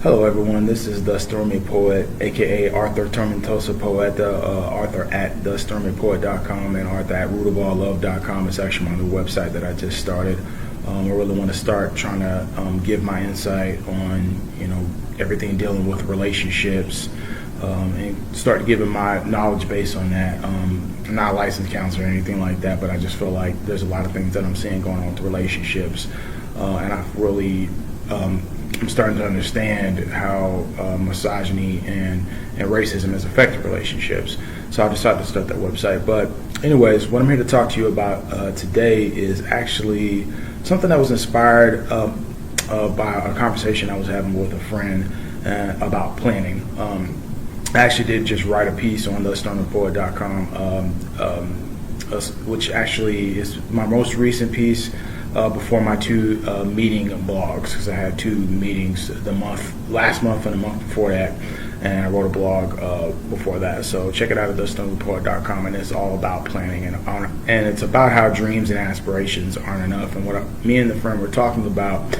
Hello everyone, this is the Stormy Poet, aka Arthur Tormentosa Poet, Arthur at thestormypoet.com and Arthur at rootofalllove.com. It's actually my new website that I just started. I really want to start trying to give my insight on, everything dealing with relationships, and start giving my knowledge base on that. I'm not a licensed counselor or anything like that, but I just feel like there's a lot of things that I'm seeing going on with relationships, and I've really I'm starting to understand how misogyny and racism has affected relationships. So I decided to start that website. But anyways, what I'm here to talk to you about today is actually something that was inspired by a conversation I was having with a friend about planning. I actually did just write a piece on thestormypoet.com, which actually is my most recent piece before my two meeting blogs, because I had two meetings last month and the month before that, and I wrote a blog before that. So check it out at thestormypoet.com, and it's all about planning, and it's about how dreams and aspirations aren't enough. And what me and the friend were talking about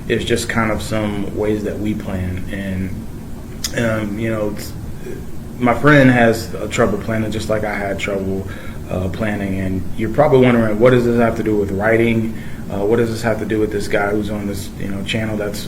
is just kind of some ways that we plan. And my friend has trouble planning, just like I had trouble planning. And you're probably wondering, what does this have to do with writing? What does this have to do with this guy who's on this channel that's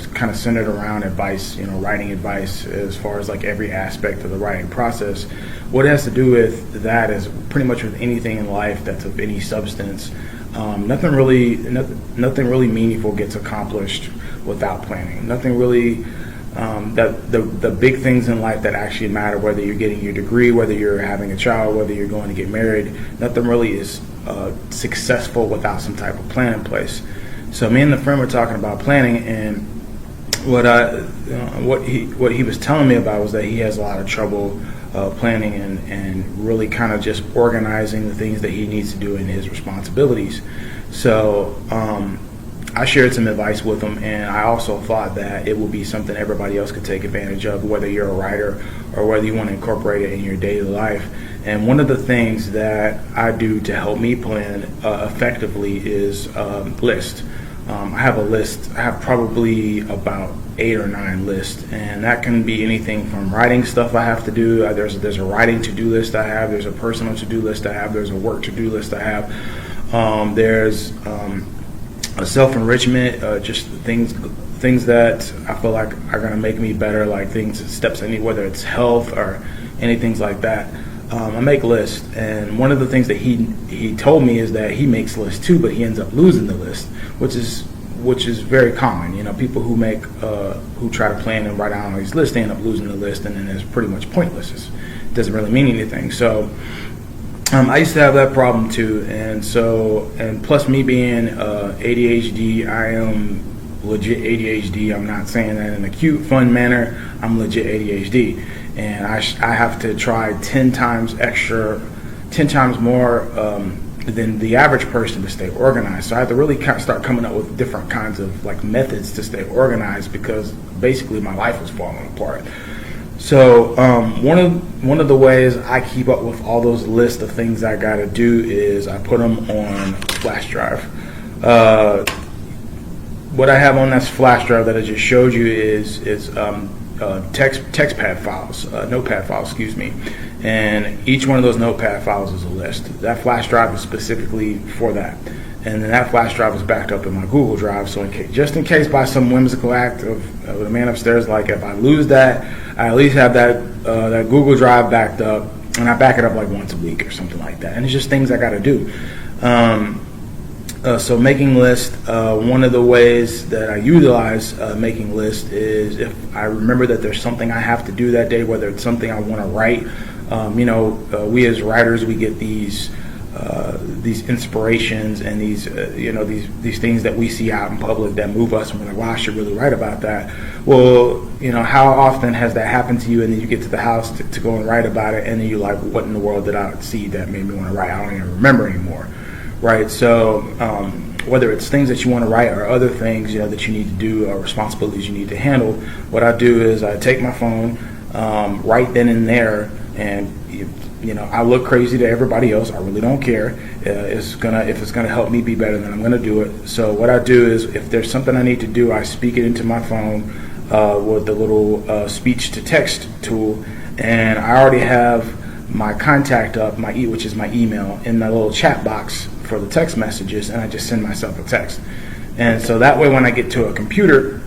kind of centered around advice, writing advice as far as like every aspect of the writing process? What it has to do with that is pretty much with anything in life that's of any substance. Nothing really meaningful gets accomplished without planning. Nothing really. The big things in life that actually matter, whether you're getting your degree, whether you're having a child, whether you're going to get married, nothing really is successful without some type of plan in place. So me and the friend were talking about planning, and what he was telling me about was that he has a lot of trouble planning and really kind of just organizing the things that he needs to do in his responsibilities. So I shared some advice with him, and I also thought that it would be something everybody else could take advantage of, whether you're a writer or whether you want to incorporate it in your daily life. And one of the things that I do to help me plan effectively is list. I have a list. I have probably about 8 or 9 lists, and that can be anything from writing stuff I have to do. There's a writing to-do list I have. There's a personal to-do list I have. There's a work to-do list I have. There's a self-enrichment, just things that I feel like are going to make me better, like steps I need, whether it's health or anything like that. I make lists, and one of the things that he told me is that he makes lists too, but he ends up losing the list, which is very common. People who try to plan and write down all these lists, they end up losing the list, and then it's pretty much pointless. It doesn't really mean anything. So I used to have that problem too, and plus me being ADHD, I am legit ADHD. I'm not saying that in a cute, fun manner. I'm legit ADHD, and I have to try 10 times more than the average person to stay organized. So I have to really start coming up with different kinds of like methods to stay organized, because basically my life was falling apart. So one of the ways I keep up with all those lists of things I gotta do is I put them on flash drive. What I have on that flash drive that I just showed you is text files, notepad files, excuse me. And each one of those notepad files is a list. That flash drive is specifically for that. And then that flash drive is backed up in my Google Drive. So just in case by some whimsical act of the man upstairs, like if I lose that, I at least have that Google Drive backed up, and I back it up like once a week or something like that. And it's just things I got to do. So making lists, one of the ways that I utilize making lists is if I remember that there's something I have to do that day, whether it's something I want to write. We as writers, we get these inspirations and these things that we see out in public that move us, and we're like, wow, I should really write about that. Well, how often has that happened to you, and then you get to the house to go and write about it, and then you're like, what in the world did I see that made me want to write? I don't even remember anymore, right? So whether it's things that you want to write or other things that you need to do or responsibilities you need to handle, what I do is I take my phone right then and there, and I look crazy to everybody else. I really don't care. If it's gonna help me be better, then I'm gonna do it. So what I do is, if there's something I need to do, I speak it into my phone. with the little speech to text tool, and I already have my contact up, which is my email, in the little chat box for the text messages, and I just send myself a text. And so that way when I get to a computer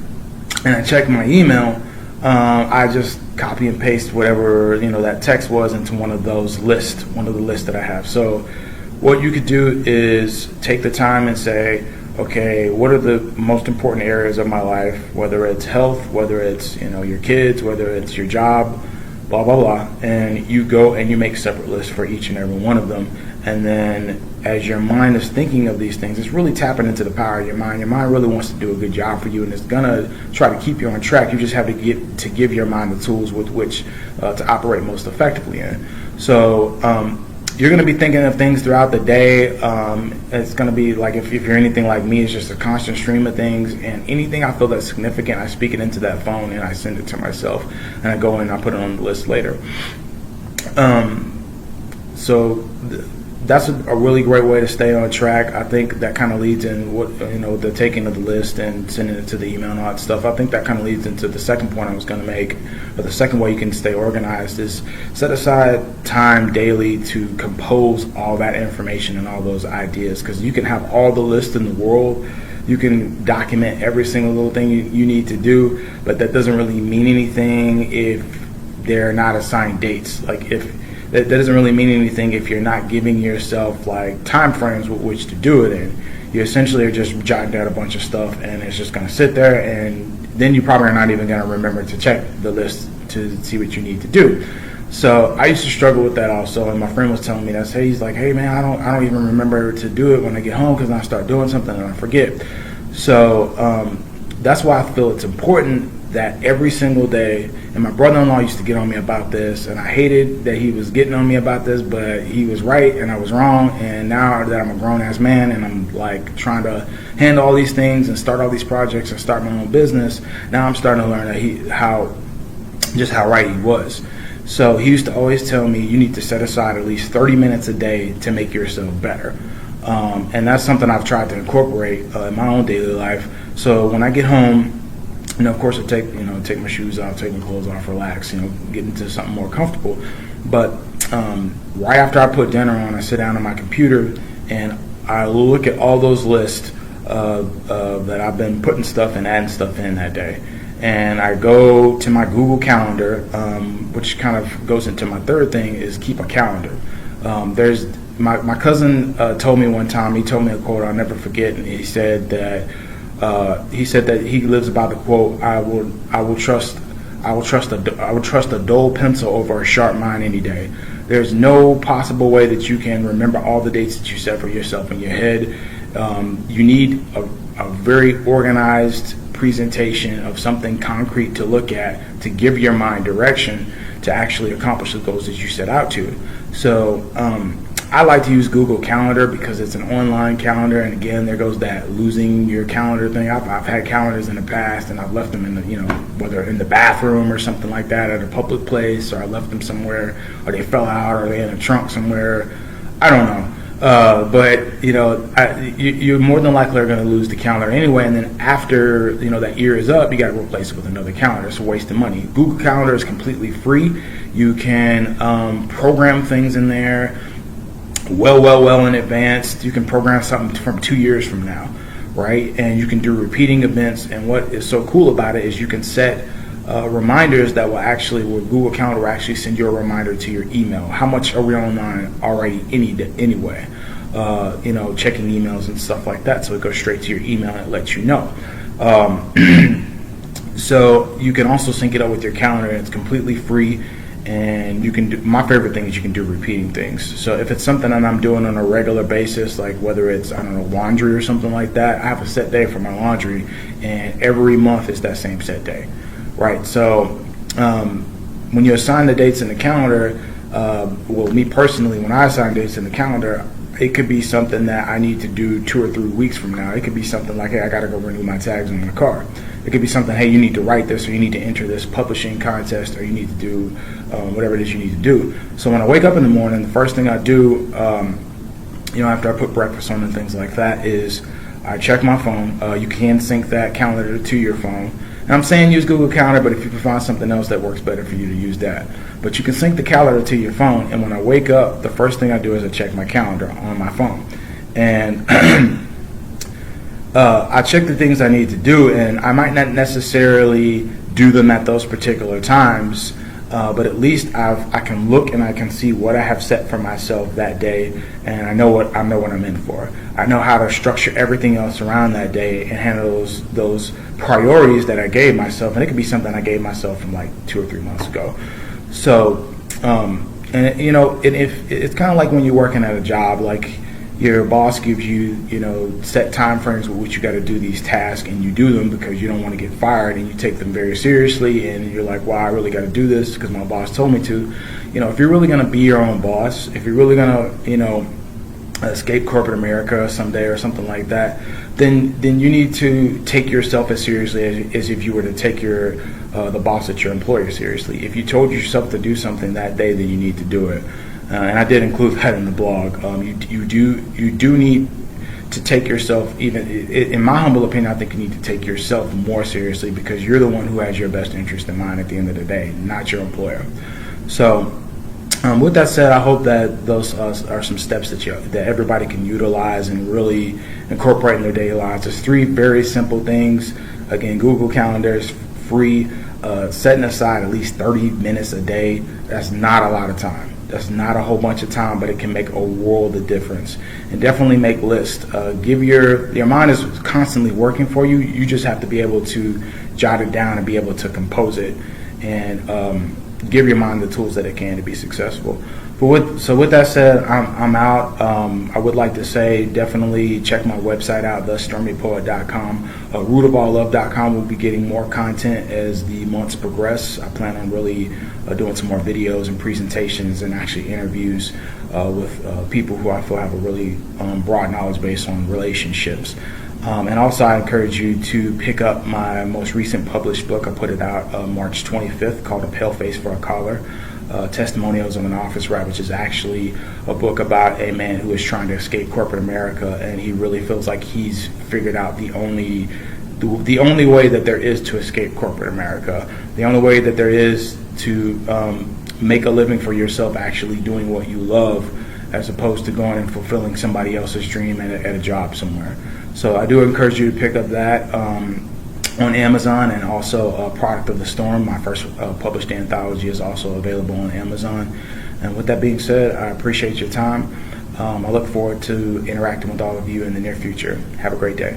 and I check my email, I just copy and paste whatever that text was into one of the lists that I have. So what you could do is take the time and say, okay, what are the most important areas of my life, whether it's health, whether it's your kids, whether it's your job, blah blah blah, and you go and you make separate lists for each and every one of them. And then as your mind is thinking of these things, it's really tapping into the power of your mind. Your mind really wants to do a good job for you, and it's gonna try to keep you on track. You just have to give your mind the tools with which to operate most effectively in. So you're going to be thinking of things throughout the day. It's going to be like, if you're anything like me, it's just a constant stream of things, and anything I feel that's significant, I speak it into that phone and I send it to myself, and I go in and I put it on the list later. That's a really great way to stay on track. I think that kind of leads in the taking of the list and sending it to the email and all that stuff. I think that kind of leads into the second point I was going to make, or the second way you can stay organized is set aside time daily to compose all that information and all those ideas, because you can have all the lists in the world. You can document every single little thing you need to do, but that doesn't really mean anything if they're not assigned dates. That doesn't really mean anything if you're not giving yourself like time frames with which to do it in. You essentially are just jotting down a bunch of stuff, and it's just going to sit there, and then you probably are not even going to remember to check the list to see what you need to do. So I used to struggle with that also, and my friend was telling me that. He's like, "Hey man, I don't even remember to do it when I get home, because I start doing something and I forget." So that's why I feel it's important that every single day, and my brother-in-law used to get on me about this, and I hated that he was getting on me about this, but he was right and I was wrong. And now that I'm a grown-ass man and I'm like trying to handle all these things and start all these projects and start my own business, now I'm starting to learn that how right he was. So he used to always tell me, you need to set aside at least 30 minutes a day to make yourself better. And that's something I've tried to incorporate in my own daily life. So when I get home, of course, I take my shoes off, take my clothes off, relax, get into something more comfortable. But right after I put dinner on, I sit down on my computer and I look at all those lists that I've been putting stuff and adding stuff in that day. And I go to my Google Calendar, which kind of goes into my third thing, is keep a calendar. There's my cousin told me one time, he told me a quote I'll never forget, and he said that he lives by the quote, I would trust a dull pencil over a sharp mind any day. There's no possible way that you can remember all the dates that you set for yourself in your head. You need a very organized presentation of something concrete to look at to give your mind direction to actually accomplish the goals that you set out to. So I like to use Google Calendar because it's an online calendar, and again, there goes that losing your calendar thing. I've had calendars in the past, and I've left them in the, whether in the bathroom or something like that at a public place, or I left them somewhere, or they fell out, or they're in a trunk somewhere. I don't know. But you're more than likely are going to lose the calendar anyway, and then after that year is up, you got to replace it with another calendar. It's a waste of money. Google Calendar is completely free. You can program things in there well in advance. You can program something from 2 years from now, right? And you can do repeating events. And what is so cool about it is you can set reminders that will Google Calendar will actually send you a reminder to your email. How much are we online already anyway? Checking emails and stuff like that. So it goes straight to your email and it lets you know. So you can also sync it up with your calendar, and it's completely free. And you can do, my favorite thing is you can do repeating things. So if it's something that I'm doing on a regular basis, like whether it's, laundry or something like that, I have a set day for my laundry, and every month is that same set day, right? So when you assign the dates in the calendar, me personally, when I assign dates in the calendar, it could be something that I need to do 2 or 3 weeks from now. It could be something like, hey, I got to go renew my tags on my car. It could be something, hey, you need to write this, or you need to enter this publishing contest, or you need to do whatever it is you need to do. So when I wake up in the morning, the first thing I do, after I put breakfast on and things like that, is I check my phone. You can sync that calendar to your phone. And I'm saying use Google Calendar, but if you can find something else that works better for you, to use that. But you can sync the calendar to your phone, and when I wake up, the first thing I do is I check my calendar on my phone. And I check the things I need to do, and I might not necessarily do them at those particular times, but at least I can look and I can see what I have set for myself that day, and I know what I'm in for. I know how to structure everything else around that day and handle those priorities that I gave myself, and it could be something I gave myself from like 2 or 3 months ago. So, and you know, if it's kind of like when you're working at a job, like your boss gives you, you know, set time frames with which you got to do these tasks, and you do them because you don't want to get fired, and you take them very seriously, and you're like, wow, I really got to do this because my boss told me to. You know, if you're really going to be your own boss, if you're really going to, you know, escape corporate America someday or something like that, then you need to take yourself as seriously as if you were to take the boss at your employer seriously. If you told yourself to do something that day, then you need to do it. And I did include that in the blog. You do need to take yourself, even in my humble opinion, I think you need to take yourself more seriously, because you're the one who has your best interest in mind at the end of the day, not your employer. So with that said, I hope that those are some steps that everybody can utilize and really incorporate in their daily lives. There's 3 very simple things. Again, Google Calendar is free. Setting aside at least 30 minutes a day, that's not a lot of time. That's not a whole bunch of time, but it can make a world of difference. And definitely make lists. Give your mind is constantly working for you. You just have to be able to jot it down and be able to compose it, and give your mind the tools that it can to be successful. So with that said, I'm out. I would like to say definitely check my website out, thestormypoet.com. rootofalllove.com will be getting more content as the months progress. I plan on really doing some more videos and presentations and actually interviews with people who I feel have a really broad knowledge base on relationships. And also I encourage you to pick up my most recent published book. I put it out March 25th, called A Pale Face for a Collar. Testimonials of an Office Rat, which is actually a book about a man who is trying to escape corporate America, and he really feels like he's figured out the only way that there is to escape corporate America, the only way that there is to make a living for yourself, actually doing what you love, as opposed to going and fulfilling somebody else's dream at a job somewhere. So I do encourage you to pick up that on Amazon, and also Product of the Storm, my first published anthology, is also available on Amazon. And with that being said, I appreciate your time. I look forward to interacting with all of you in the near future. Have a great day.